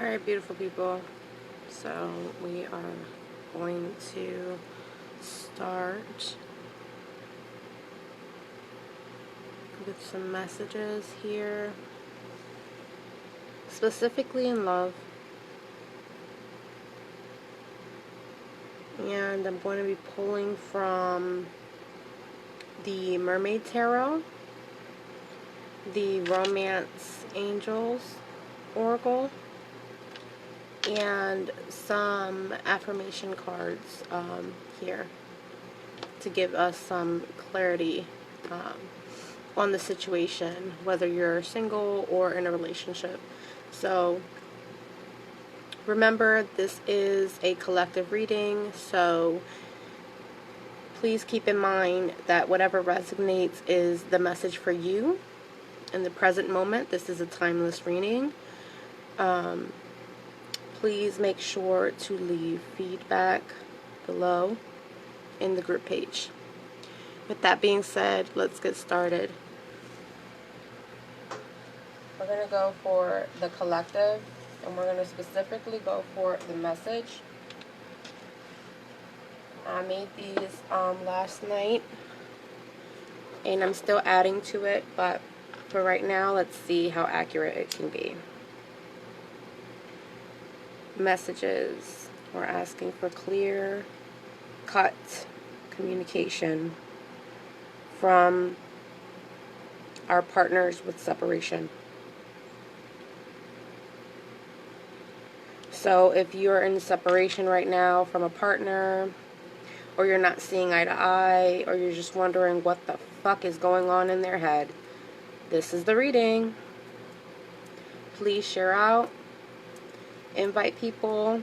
Alright, beautiful people. So we are going to start with some messages here, specifically in love. And I'm going to be pulling from the Mermaid Tarot, the Romance Angels Oracle, and some affirmation cards here to give us some clarity on the situation, whether you're single or in a relationship. So remember, this is a collective reading, so please keep in mind that whatever resonates is the message for you in the present moment. This is a timeless reading. Please make sure to leave feedback below in the group page. With that being said, let's get started. We're going to go for the collective, and we're going to specifically go for the message. I made these last night, and I'm still adding to it, but for right now, let's see how accurate it can be. Messages. We're asking for clear cut communication from our partners with separation. So if you're in separation right now from a partner, or you're not seeing eye to eye, or you're just wondering what the fuck is going on in their head, this is the reading. Please share out. Invite people.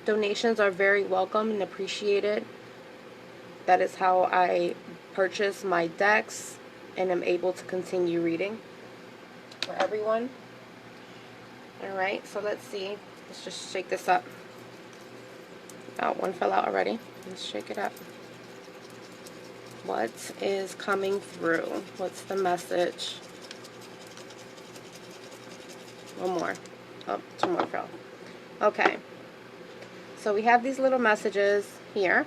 Donations are very welcome and appreciated. That is how I purchase my decks and am able to continue reading for everyone. Alright, so let's see. Let's just shake this up. Oh, one fell out already. Let's shake it up. What is coming through? What's the message? One more. Oh, two more fell. Okay. So we have these little messages here,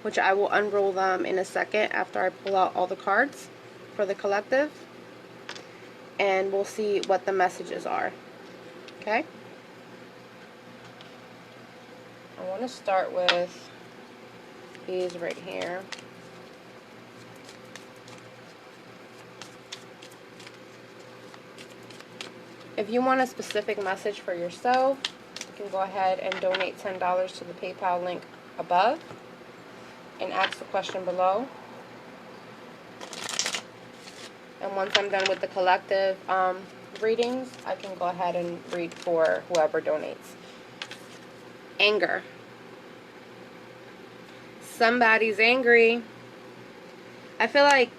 which I will unroll them in a second after I pull out all the cards for the collective. And we'll see what the messages are. Okay? I want to start with these right here. If you want a specific message for yourself, you can go ahead and donate $10 to the PayPal link above and ask the question below. And once I'm done with the collective readings, I can go ahead and read for whoever donates. Anger. Somebody's angry. I feel like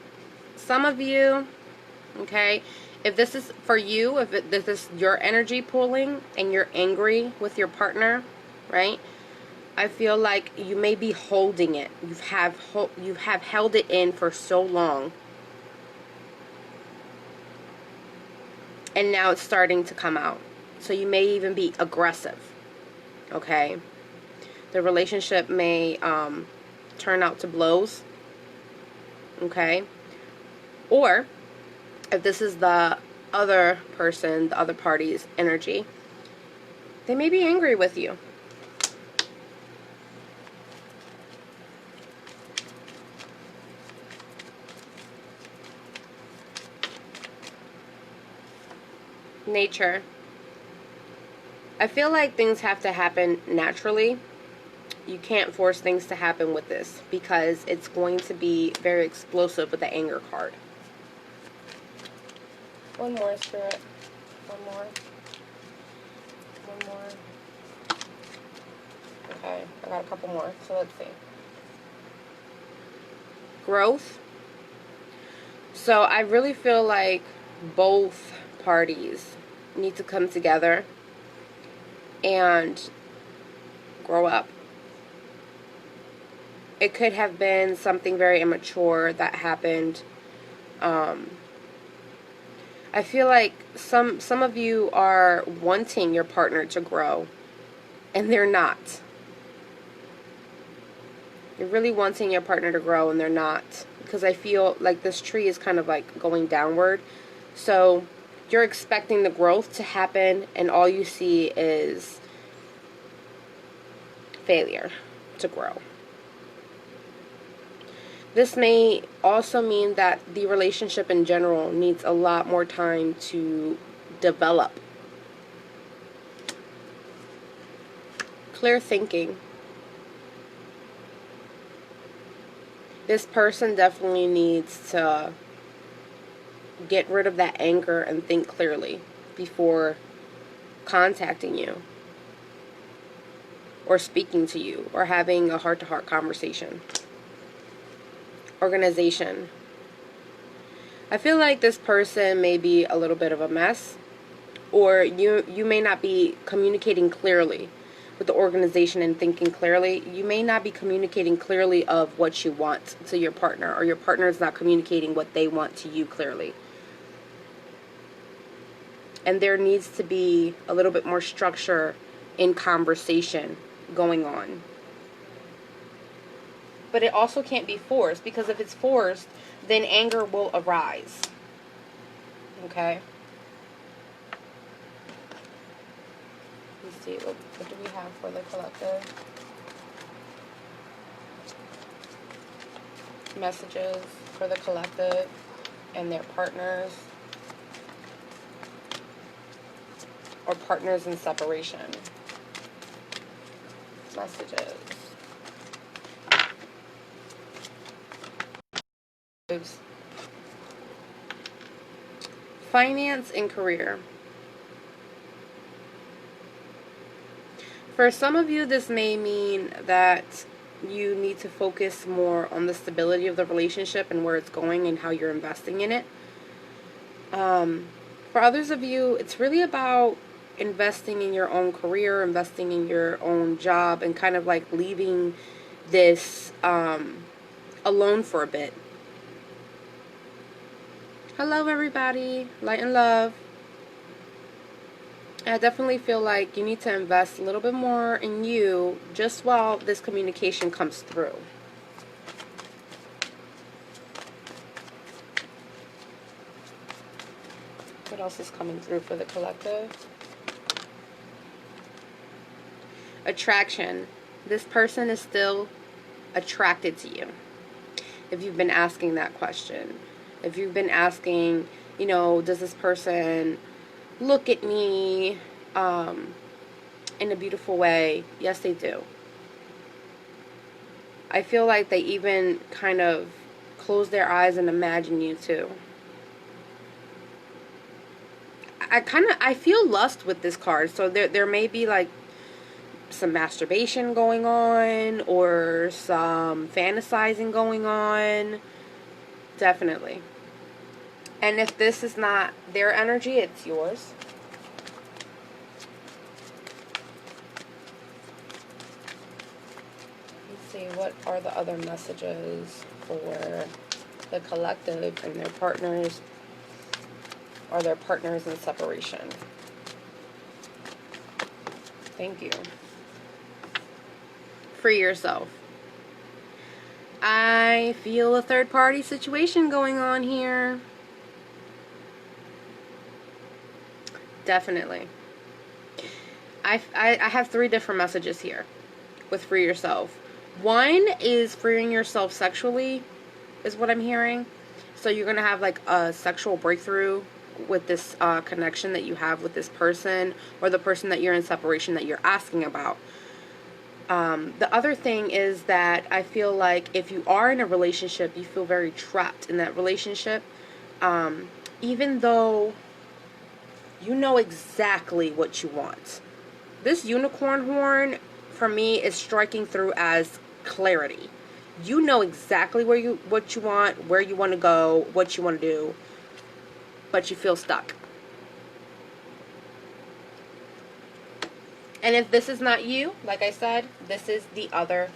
some of you, okay, if this is for you, if this is your energy pulling and you're angry with your partner, right? I feel like you may be holding it. You have held it in for so long. And now it's starting to come out. So you may even be aggressive. Okay? The relationship may turn out to blows. Okay? Or if this is the other person, the other party's energy, they may be angry with you. Nature. I feel like things have to happen naturally. You can't force things to happen with this because it's going to be very explosive with the anger card. One more, Spirit. One more. One more. Okay, I got a couple more, so let's see. Growth. So I really feel like both parties need to come together and grow up. It could have been something very immature that happened. I feel like some of you are wanting your partner to grow, and they're not. You're really wanting your partner to grow, and they're not. Because I feel like this tree is kind of like going downward. So you're expecting the growth to happen, and all you see is failure to grow. This may also mean that the relationship in general needs a lot more time to develop. Clear thinking. This person definitely needs to get rid of that anger and think clearly before contacting you or speaking to you or having a heart-to-heart conversation. Organization. I feel like this person may be a little bit of a mess, or you may not be communicating clearly with the organization and thinking clearly. You may not be communicating clearly of what you want to your partner, or your partner is not communicating what they want to you clearly. And there needs to be a little bit more structure in conversation going on. But it also can't be forced, because if it's forced, then anger will arise. Okay? Let's see, what do we have for the collective? Messages for the collective and their partners. Or partners in separation. Messages. Finance and career. For some of you, this may mean that you need to focus more on the stability of the relationship and where it's going and how you're investing in it. For others of you, it's really about investing in your own career, investing in your own job, and kind of like leaving this alone for a bit. Hello everybody, light and love. I definitely feel like you need to invest a little bit more in you just while this communication comes through. What else is coming through for the collective? Attraction. This person is still attracted to you. If you've been asking that question. If you've been asking, you know, does this person look at me in a beautiful way? Yes, they do. I feel like they even kind of close their eyes and imagine you too. I feel lust with this card. So there may be like some masturbation going on or some fantasizing going on. Definitely. And if this is not their energy, it's yours. Let's see, what are the other messages for the collective and their partners, or their partners in separation? Thank you. Free yourself. I feel a third-party situation going on here. Definitely. I have 3 different messages here with free yourself. One is freeing yourself sexually, is what I'm hearing. So you're going to have like a sexual breakthrough with this connection that you have with this person, or the person that you're in separation that you're asking about. The other thing is that I feel like if you are in a relationship, you feel very trapped in that relationship. Even though you know exactly what you want. This unicorn horn, for me, is striking through as clarity. You know exactly what you want, where you want to go, what you want to do, but you feel stuck. And if this is not you, like I said, this is the other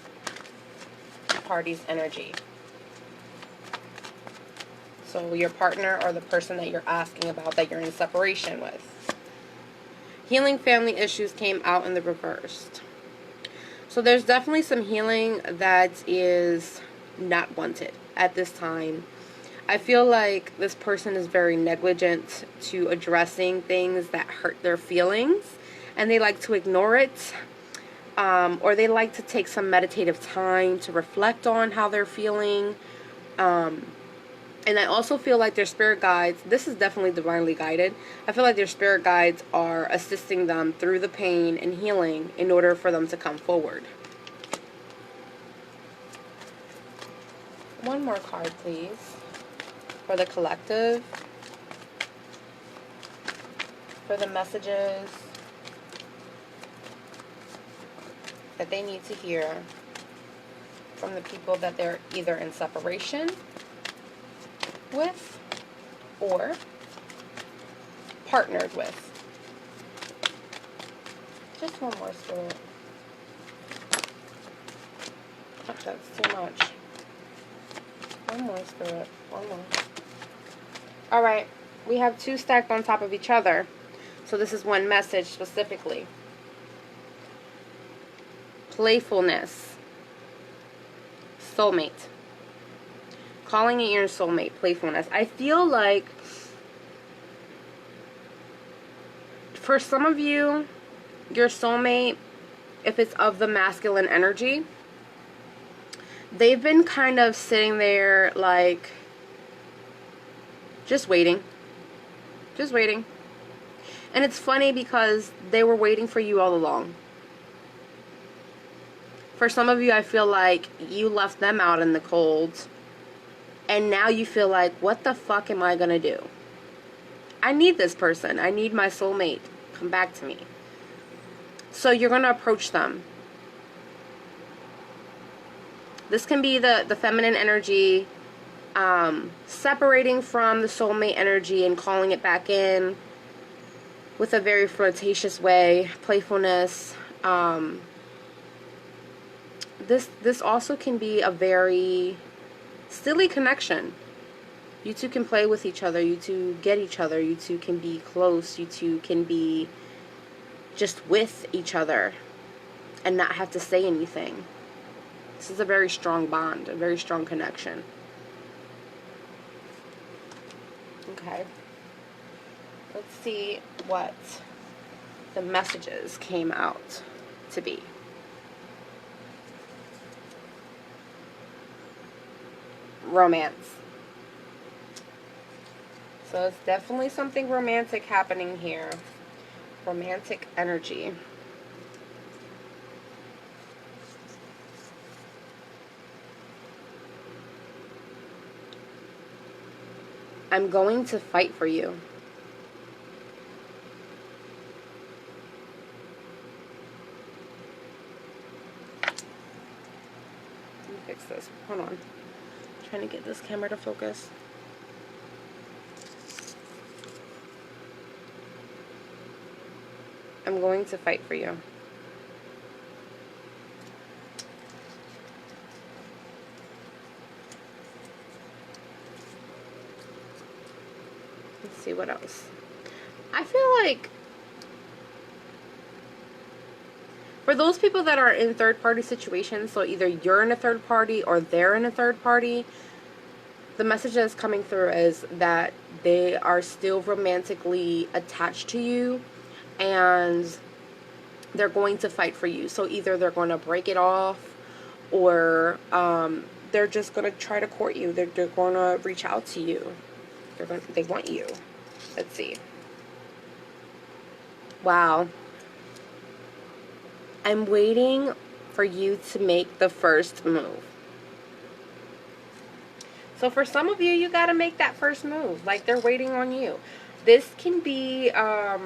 party's energy. So your partner or the person that you're asking about that you're in separation with. Healing family issues came out in the reversed. So there's definitely some healing that is not wanted at this time. I feel like this person is very negligent to addressing things that hurt their feelings, and they like to ignore it, or they like to take some meditative time to reflect on how they're feeling. And I also feel like their spirit guides, this is definitely divinely guided, I feel like their spirit guides are assisting them through the pain and healing in order for them to come forward. One more card, please. For the collective, for the messages that they need to hear from the people that they're either in separation with or partnered with. Just one more, Spirit. Oh, that's too much. One more, Spirit. One more. Alright, we have two stacked on top of each other. So this is one message specifically. Playfulness. Soulmate. Calling it your soulmate. Playfulness. I feel like for some of you, your soulmate, if it's of the masculine energy, they've been kind of sitting there like just waiting. Just waiting. And it's funny because they were waiting for you all along. For some of you, I feel like you left them out in the cold. And now you feel like, what the fuck am I going to do? I need this person. I need my soulmate. Come back to me. So you're going to approach them. This can be the feminine energy separating from the soulmate energy and calling it back in with a very flirtatious way, playfulness. This also can be a very silly connection. You two can play with each other. You two get each other. You two can be close. You two can be just with each other and not have to say anything. This is a very strong bond, a very strong connection. Okay. Let's see what the messages came out to be. Romance. So it's definitely something romantic happening here. Romantic energy. I'm going to fight for you. Let me fix this. Hold on. I'm trying to get this camera to focus. I'm going to fight for you. Let's see what else. I feel like for those people that are in third-party situations, so either you're in a third party or they're in a third party, the message that's coming through is that they are still romantically attached to you and they're going to fight for you. So either they're going to break it off or they're just going to try to court you. They're going to reach out to you. They want you. Let's see. Wow. I'm waiting for you to make the first move. So for some of you, you got to make that first move. Like they're waiting on you. This can be, I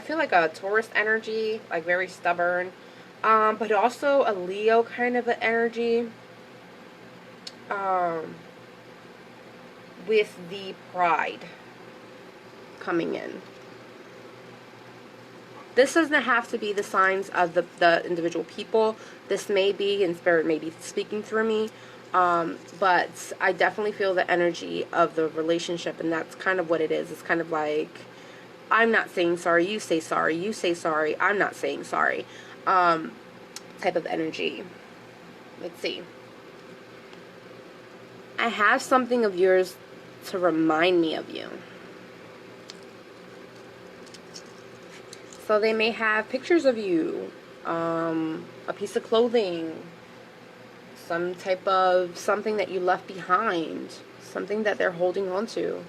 feel like a Taurus energy, like very stubborn. But also a Leo kind of an energy. With the pride coming in. This doesn't have to be the signs of the individual people. This may be, and Spirit may be speaking through me, But I definitely feel the energy of the relationship, and that's kind of what it is. It's kind of like, I'm not saying sorry, you say sorry, you say sorry, I'm not saying sorry, type of energy. Let's see. I have something of yours to remind me of you. So they may have pictures of you, a piece of clothing, some type of something that you left behind, something that they're holding on to.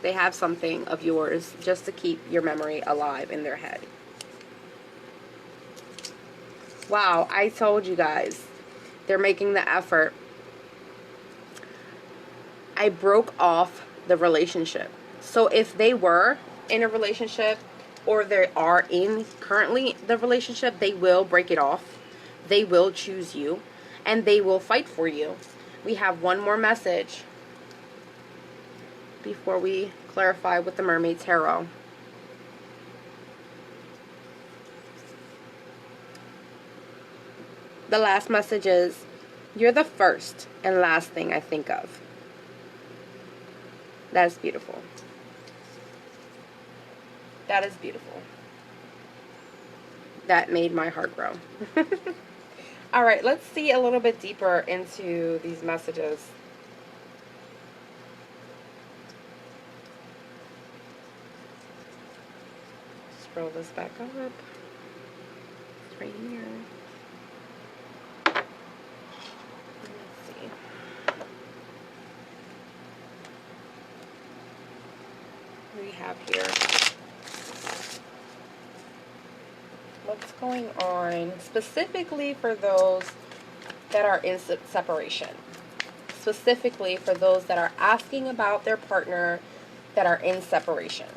They have something of yours just to keep your memory alive in their head. Wow, I told you guys, they're making the effort. I broke off the relationship. So if they were in a relationship, or they are in currently the relationship, they will break it off. They will choose you, and they will fight for you. We have one more message before we clarify with the Mermaid Tarot. The last message is, you're the first and last thing I think of. That is beautiful. That is beautiful. That made my heart grow. Alright, let's see a little bit deeper into these messages. Scroll this back up. It's right here. Let's see. What do we have here? What's going on specifically for those that are in separation? Specifically for those that are asking about their partner that are in separation.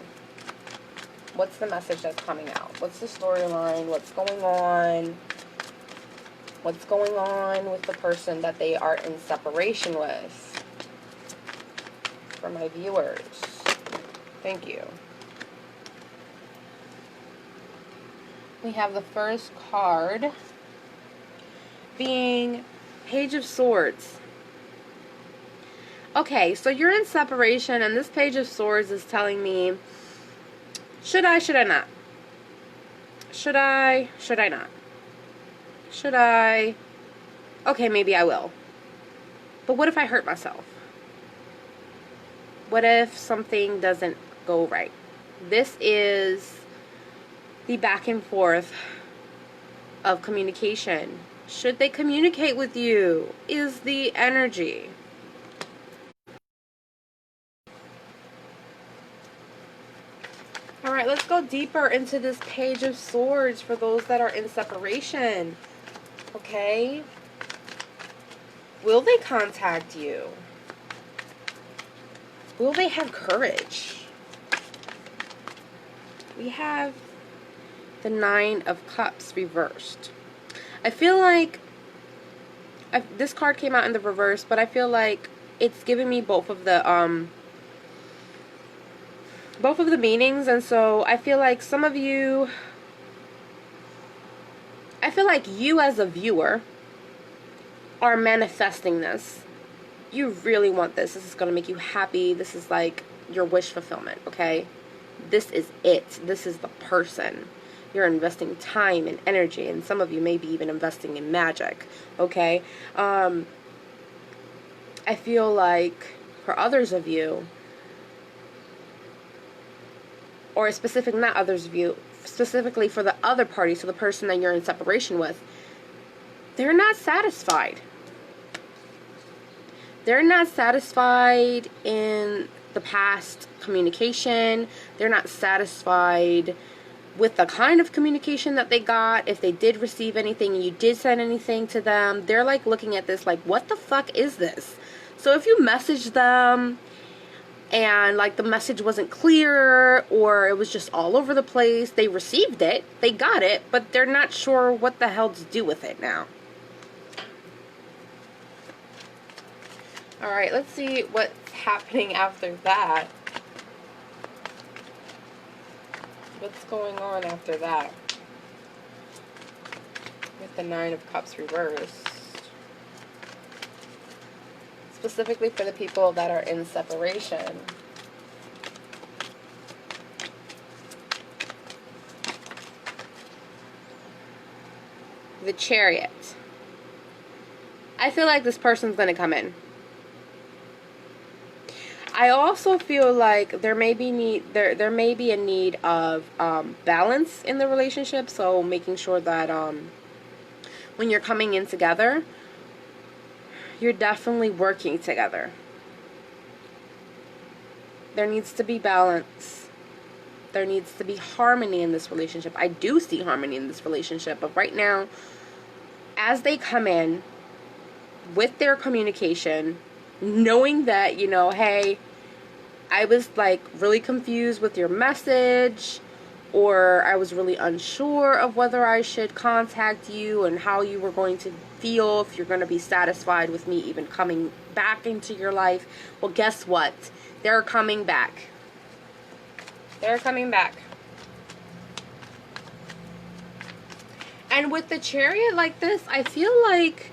What's the message that's coming out? What's the storyline? What's going on? What's going on with the person that they are in separation with? For my viewers. Thank you. We have the first card being Page of Swords. Okay, so you're in separation, and this Page of Swords is telling me, should I not? Should I not? Should I? Okay, maybe I will. But what if I hurt myself? What if something doesn't go right? This is the back and forth of communication. Should they communicate with you? Is the energy. Alright, let's go deeper into this Page of Swords for those that are in separation. Okay? Will they contact you? Will they have courage? We have the Nine of Cups reversed. I feel like this card came out in the reverse, but I feel like it's giving me both of the meanings, and so I feel like some of you, I feel like you as a viewer are manifesting this. You really want this. This is going to make you happy. This is like your wish fulfillment, okay? This is it. This is the person. You're investing time and energy, and some of you may be even investing in magic, okay? I feel like for others of you, or not others of you, specifically for the other party, so the person that you're in separation with, they're not satisfied. They're not satisfied in the past communication. They're not satisfied with the kind of communication that they got. If they did receive anything and you did send anything to them, they're like looking at this like, what the fuck is this? So if you message them and like the message wasn't clear, or it was just all over the place, they received it, they got it, but they're not sure what the hell to do with it now. Alright, let's see what's happening after that. What's going on after that? With the Nine of Cups reversed. specifically for the people that are in separation. The Chariot. I feel like this person's going to come in. I also feel like there may be a need of balance in the relationship. So making sure that when you're coming in together, you're definitely working together. There needs to be balance. There needs to be harmony in this relationship. I do see harmony in this relationship, but right now, as they come in with their communication, knowing that, you know, hey, I was like really confused with your message, or I was really unsure of whether I should contact you and how you were going to feel, if you're going to be satisfied with me even coming back into your life. Well, guess what? They're coming back. They're coming back. And with the Chariot like this, I feel like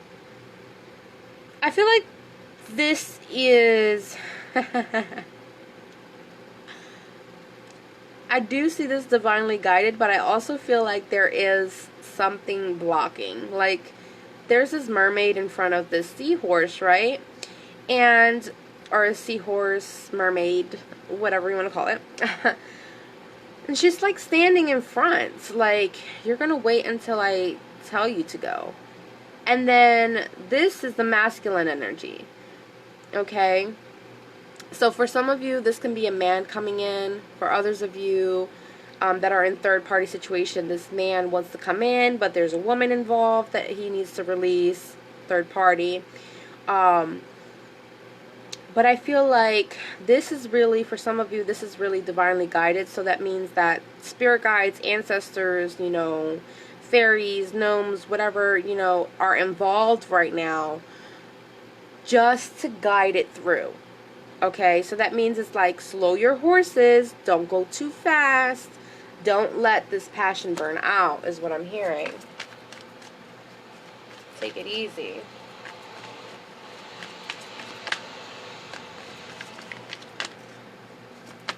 this is I do see this divinely guided, but I also feel like there is something blocking. Like, there's this mermaid in front of this seahorse, right? And, or a seahorse, mermaid, whatever you want to call it. And she's like standing in front, like, you're going to wait until I tell you to go. And then this is the masculine energy, okay? So for some of you, this can be a man coming in. For others of you that are in third-party situation, this man wants to come in, but there's a woman involved that he needs to release, third party. But I feel like this is really, for some of you, this is really divinely guided. So that means that spirit guides, ancestors, you know, fairies, gnomes, whatever, you know, are involved right now just to guide it through. Okay, so that means it's like, slow your horses, don't go too fast, don't let this passion burn out, is what I'm hearing. Take it easy.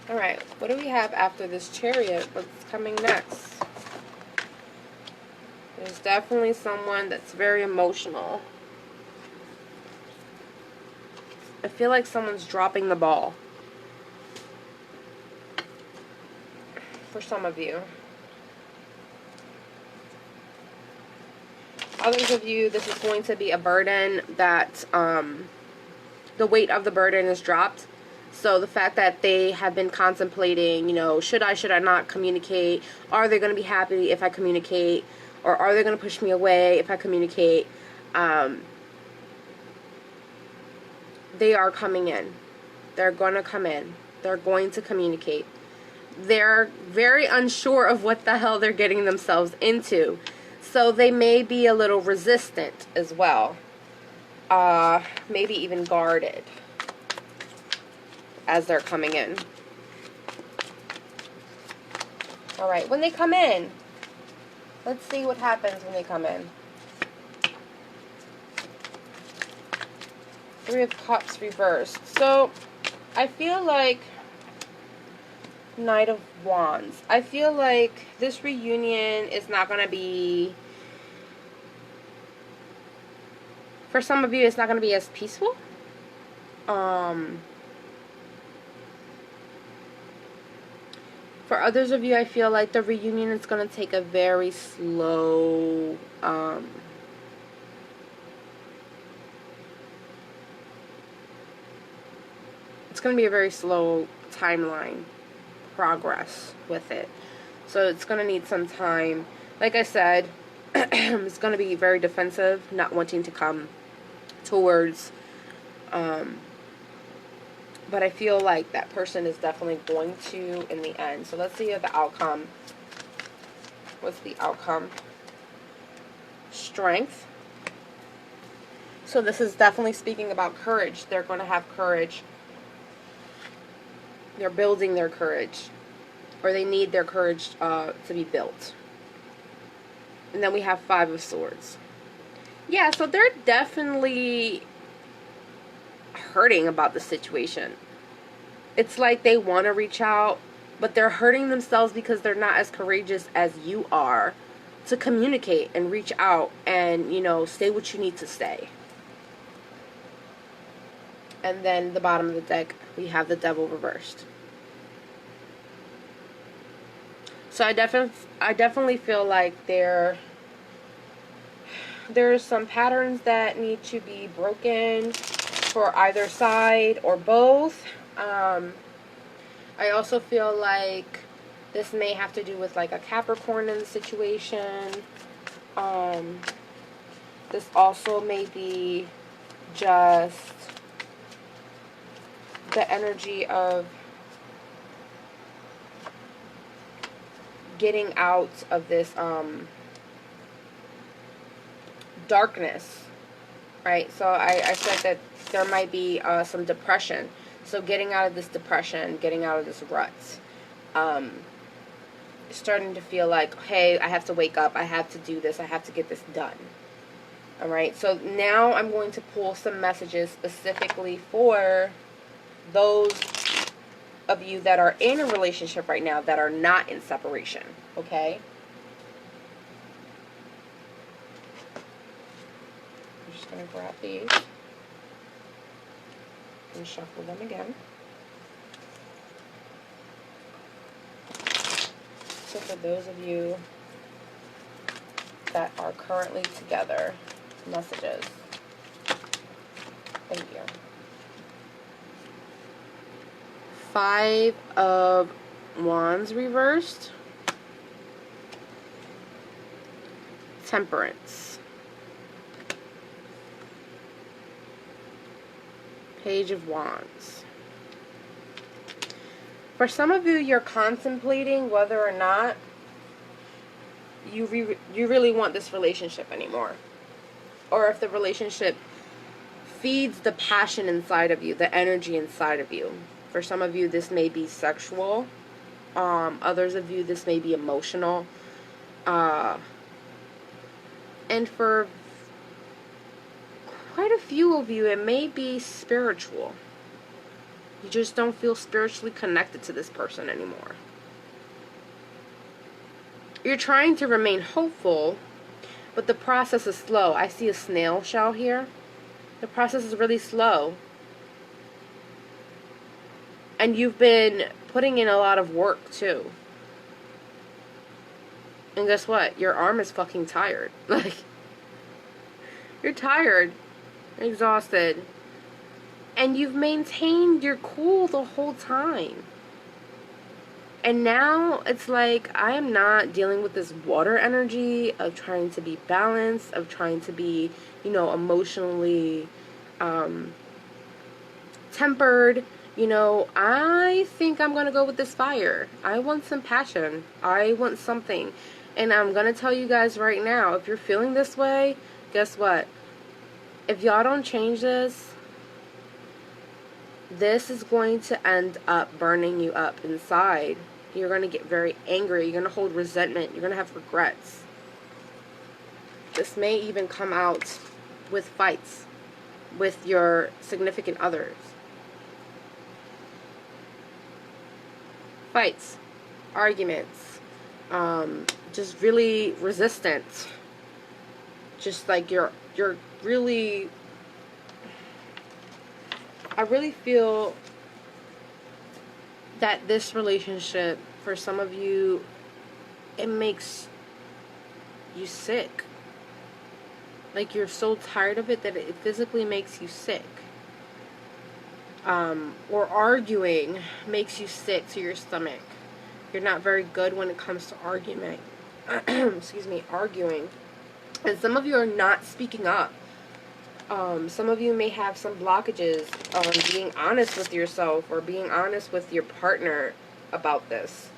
Alright, what do we have after this Chariot? What's coming next? There's definitely someone that's very emotional. I feel like someone's dropping the ball. For some of you. Others of you, this is going to be a burden that the weight of the burden is dropped. So the fact that they have been contemplating, you know, should I not communicate? Are they going to be happy if I communicate? Or are they going to push me away if I communicate? They are coming in. They're going to come in. They're going to communicate. They're very unsure of what the hell they're getting themselves into. So they may be a little resistant as well. Maybe even guarded as they're coming in. Alright, when they come in, let's see what happens when they come in. Three of Cups reversed. So, I feel like Knight of Wands. I feel like this reunion is not going to be, for some of you, it's not going to be as peaceful. For others of you, I feel like the reunion is going to take a very slow, it's going to be a very slow timeline progress with it. So it's going to need some time. Like I said, it's going to be very defensive, not wanting to come towards, but I feel like that person is definitely going to in the end. So let's see the outcome. What's the outcome? Strength. So this is definitely speaking about courage. They're going to have courage. They're building their courage. Or they need their courage to be built. And then we have Five of Swords. Yeah, so they're definitely hurting about the situation. It's like they want to reach out, but they're hurting themselves because they're not as courageous as you are to communicate and reach out and, you know, say what you need to say. And then the bottom of the deck, we have the Devil reversed. So I definitely feel like there's some patterns that need to be broken for either side or both. I also feel like this may have to do with like a Capricorn in the situation. This also may be just the energy of getting out of this darkness, right? So I said that there might be some depression. So getting out of this depression, getting out of this rut, starting to feel like, hey, I have to wake up, I have to do this, I have to get this done. All right, so now I'm going to pull some messages specifically for those of you that are in a relationship right now that are not in separation, okay? I'm just going to grab these and shuffle them again. So for those of you that are currently together, messages. Thank you. 5 of Wands reversed. Temperance. Page of Wands. For some of you, you're contemplating whether or not you really want this relationship anymore. Or if the relationship feeds the passion inside of you, the energy inside of you. For some of you, this may be sexual. Others of you, this may be emotional. And for quite a few of you, it may be spiritual. You just don't feel spiritually connected to this person anymore. You're trying to remain hopeful, but the process is slow. I see a snail shell here. The process is really slow. And you've been putting in a lot of work, too. And guess what? Your arm is fucking tired. Like, you're tired, exhausted. And you've maintained your cool the whole time. And now it's like, I am not dealing with this water energy of trying to be balanced, of trying to be, you know, emotionally tempered. You know, I think I'm going to go with this fire. I want some passion. I want something. And I'm going to tell you guys right now, if you're feeling this way, guess what? If y'all don't change this, this is going to end up burning you up inside. You're going to get very angry. You're going to hold resentment. You're going to have regrets. This may even come out with fights with your significant others. Fights, arguments, just really resistant. Just like you're really, I really feel that this relationship, for some of you, it makes you sick. Like you're so tired of it that it physically makes you sick. Or arguing makes you sick to your stomach. You're not very good when it comes to argument. Excuse me, arguing. And some of you are not speaking up. Some of you may have some blockages on being honest with yourself or being honest with your partner about this.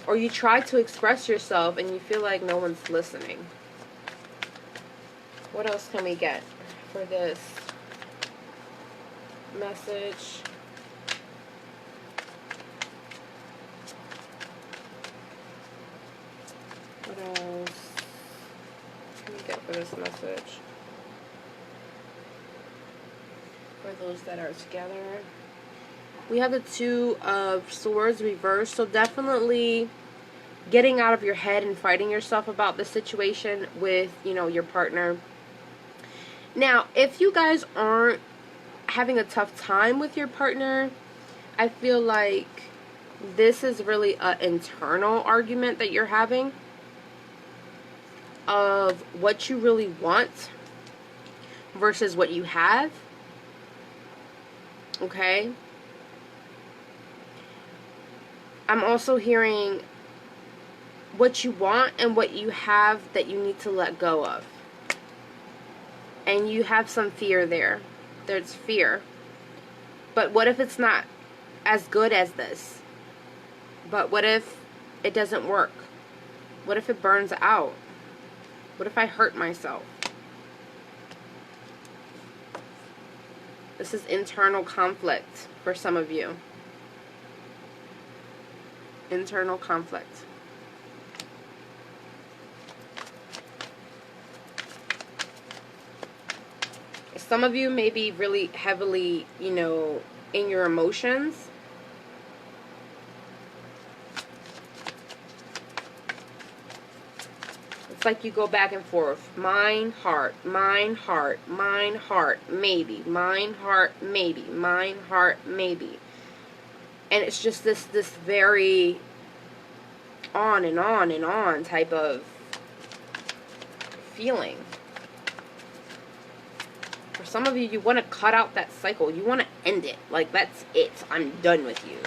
Or you try to express yourself and you feel like no one's listening. What else can we get for this message? What else can we get for this message? For those that are together. We have the Two of Swords reversed. So definitely getting out of your head and fighting yourself about the situation with, you know, your partner. Now, if you guys aren't having a tough time with your partner, I feel like this is really an internal argument that you're having of what you really want versus what you have. Okay? I'm also hearing what you want and what you have that you need to let go of. And you have some fear there. There's fear. But what if it's not as good as this? But what if it doesn't work? What if it burns out? What if I hurt myself? This is internal conflict for some of you. Internal conflict. Some of you may be really heavily, you know, in your emotions. It's like you go back and forth. Mind, heart, mind, heart, mind, heart, maybe. Mind, heart, maybe. Mind, heart, maybe. And it's just this very on and on and on type of feeling. For some of you, you want to cut out that cycle. You want to end it. Like, that's it. I'm done with you.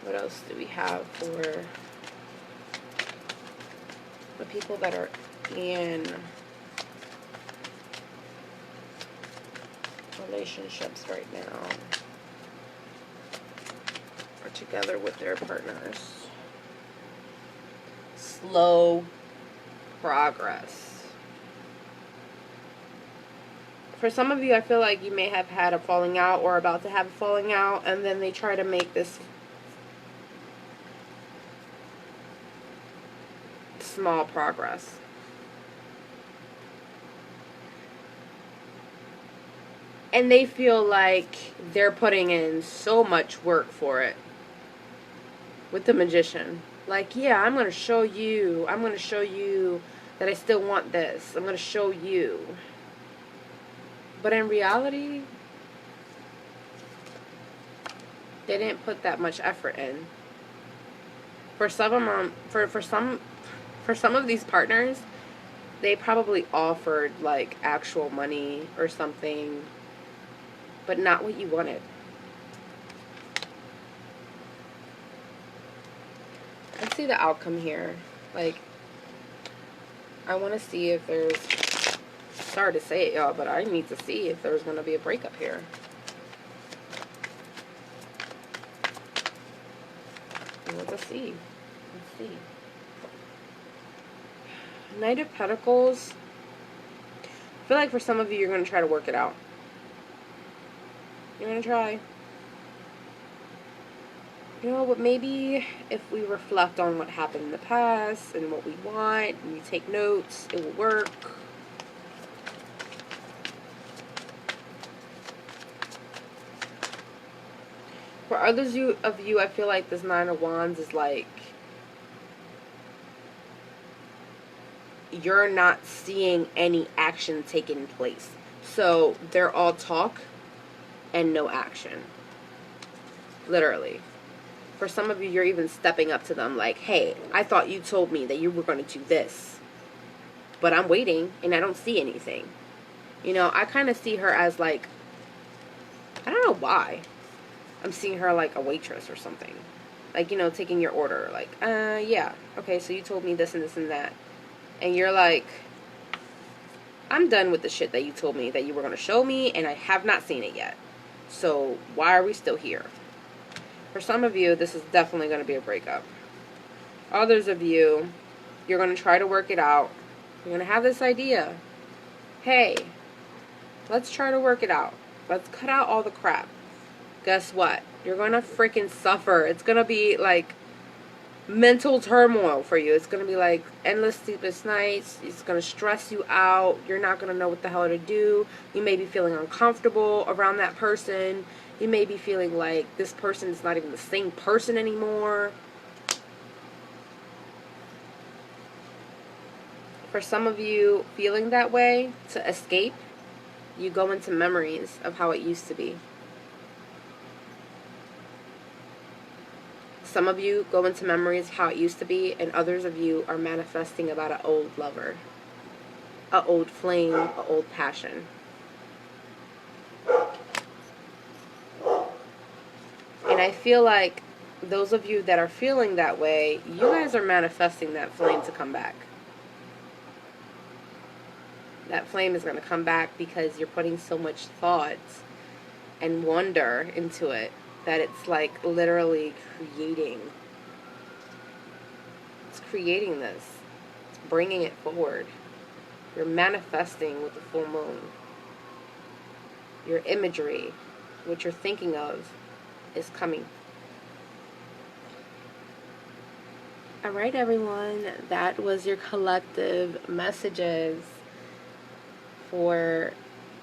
What else do we have for the people that are in relationships right now, or together with their partners? Slow progress. For some of you, I feel like you may have had a falling out or about to have a falling out, and then they try to make this small progress. And they feel like they're putting in so much work for it. With the Magician. Like, yeah, I'm going to show you. I'm going to show you that I still want this. I'm going to show you. But in reality, they didn't put that much effort in. For some of them, for some of these partners, they probably offered like actual money or something, but not what you wanted. Let's see the outcome here. Like, I want to see if there's... Sorry to say it, y'all, but I need to see if there's going to be a breakup here. Let's see. Let's see. Knight of Pentacles. I feel like for some of you, you're going to try to work it out. You're going to try. You know, but maybe if we reflect on what happened in the past and what we want, and we take notes, it will work. For others of you, I feel like this Nine of Wands is like, you're not seeing any action taking place. So they're all talk and no action. Literally. For some of you, you're even stepping up to them like, hey, I thought you told me that you were going to do this, but I'm waiting and I don't see anything. You know, I kind of see her as like, I don't know why. I'm seeing her like a waitress or something. Like, you know, taking your order. Like, yeah. Okay, so you told me this and this and that. And you're like, I'm done with the shit that you told me that you were going to show me, and I have not seen it yet. So why are we still here? For some of you, this is definitely going to be a breakup. Others of you, you're going to try to work it out. You're going to have this idea. Hey, let's try to work it out. Let's cut out all the crap. Guess what? You're going to freaking suffer. It's going to be like mental turmoil for you. It's going to be like endless sleepless nights. It's going to stress you out. You're not going to know what the hell to do. You may be feeling uncomfortable around that person. You may be feeling like this person is not even the same person anymore. For some of you feeling that way, to escape, you go into memories of how it used to be. Some of you go into memories of how it used to be, and others of you are manifesting about an old lover, an old flame, an old passion. And I feel like those of you that are feeling that way, you guys are manifesting that flame to come back. That flame is going to come back because you're putting so much thought and wonder into it that it's like literally creating. It's creating this. It's bringing it forward. You're manifesting with the full moon. Your imagery, what you're thinking of, is coming. Alright, everyone. That was your collective messages for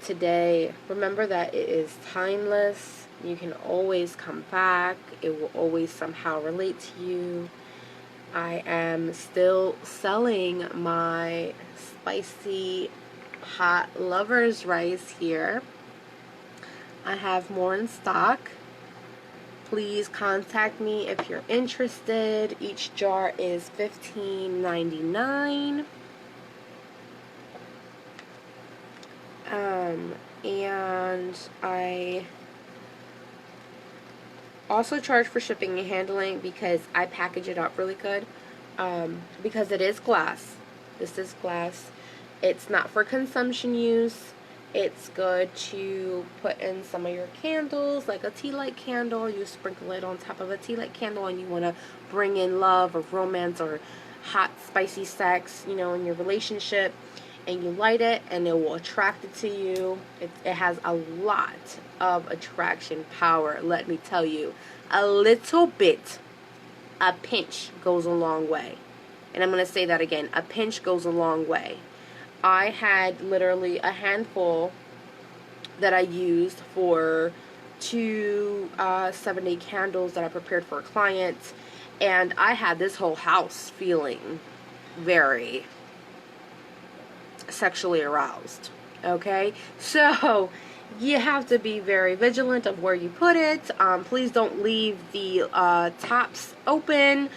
today. Remember that it is timeless. You can always come back. It will always somehow relate to you. I am still selling my spicy hot lover's rice here. I have more in stock. Please contact me if you're interested. Each jar is $15.99. And I also charge for shipping and handling because I package it up really good. Because it is glass. This is glass. It's not for consumption use. It's good to put in some of your candles, like a tea light candle. You sprinkle it on top of a tea light candle and you want to bring in love or romance or hot, spicy sex, you know, in your relationship. And you light it and it will attract it to you. It has a lot of attraction power, let me tell you. A little bit, a pinch goes a long way. And I'm going to say that again. A pinch goes a long way. I had literally a handful that I used for 2 7-day candles that I prepared for a client. And I had this whole house feeling very sexually aroused. Okay, so you have to be very vigilant of where you put it. Please don't leave the tops open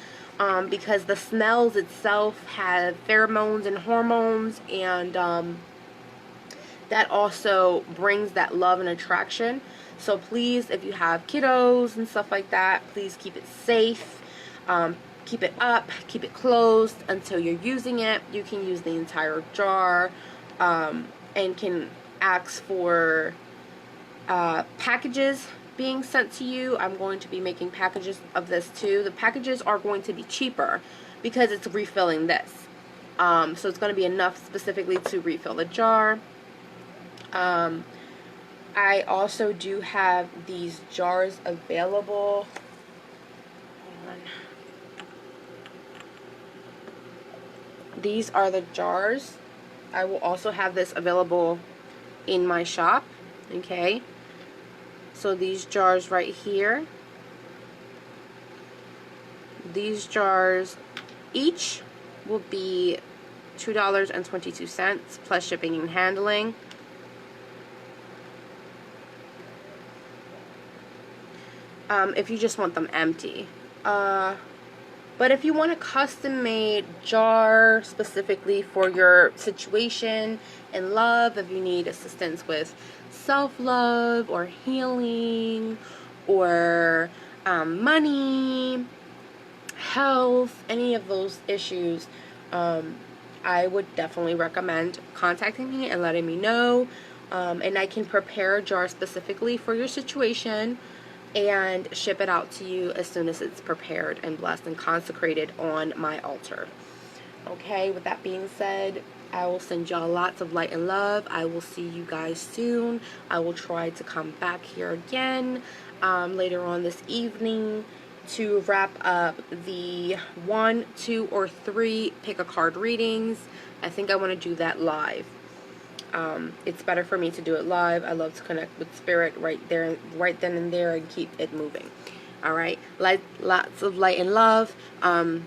because the smells itself have pheromones and hormones, and that also brings that love and attraction. So please, if you have kiddos and stuff like that, please keep it safe. Keep it up, keep it closed until you're using it. You can use the entire jar and can ask for packages being sent to you. I'm going to be making packages of this too. The packages are going to be cheaper because it's refilling this. So it's going to be enough specifically to refill the jar. I also do have these jars available. Hold on. These are the jars. I will also have this available in my shop. Okay. So these jars right here. These jars each will be $2.22 plus shipping and handling. If you just want them empty. But if you want a custom-made jar specifically for your situation in love, if you need assistance with self-love or healing or money, health, any of those issues, I would definitely recommend contacting me and letting me know. And I can prepare a jar specifically for your situation and ship it out to you as soon as it's prepared and blessed and consecrated on my altar. Okay, with that being said, I will send y'all lots of light and love. I will see you guys soon. I will try to come back here again later on this evening to wrap up the 1, 2, or 3 pick a card readings. I think I want to do that live. It's better for me to do it live. I love to connect with spirit right then and there, and keep it moving. All right, lots of light and love. I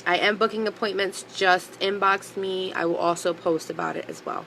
am booking appointments. Just inbox me. I will also post about it as well.